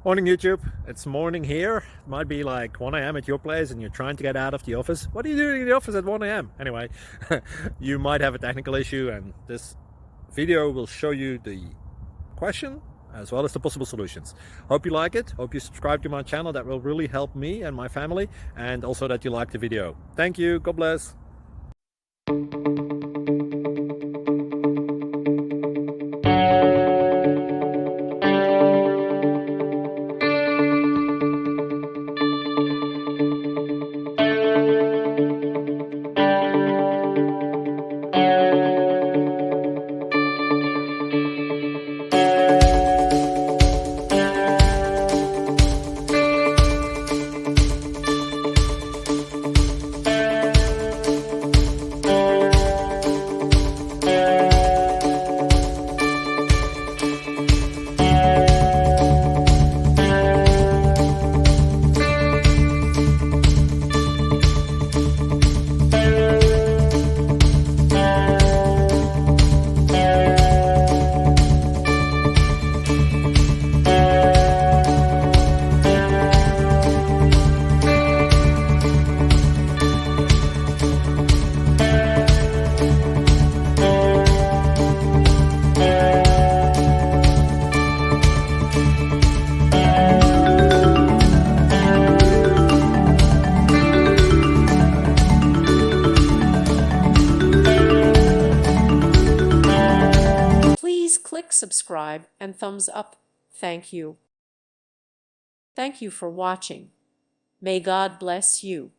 Morning YouTube, it's morning here. It might be like 1 a.m. at your place and you're trying to get out of the office. What are you doing in the office at 1 a.m.? Anyway, you might have a technical issue and this video will show you the question as well as the possible solutions. Hope you like it, hope you subscribe to my channel. That will really help me and my family, and also that you like the video. Thank you, God bless. Please click subscribe and thumbs up. Thank you. Thank you for watching. May God bless you.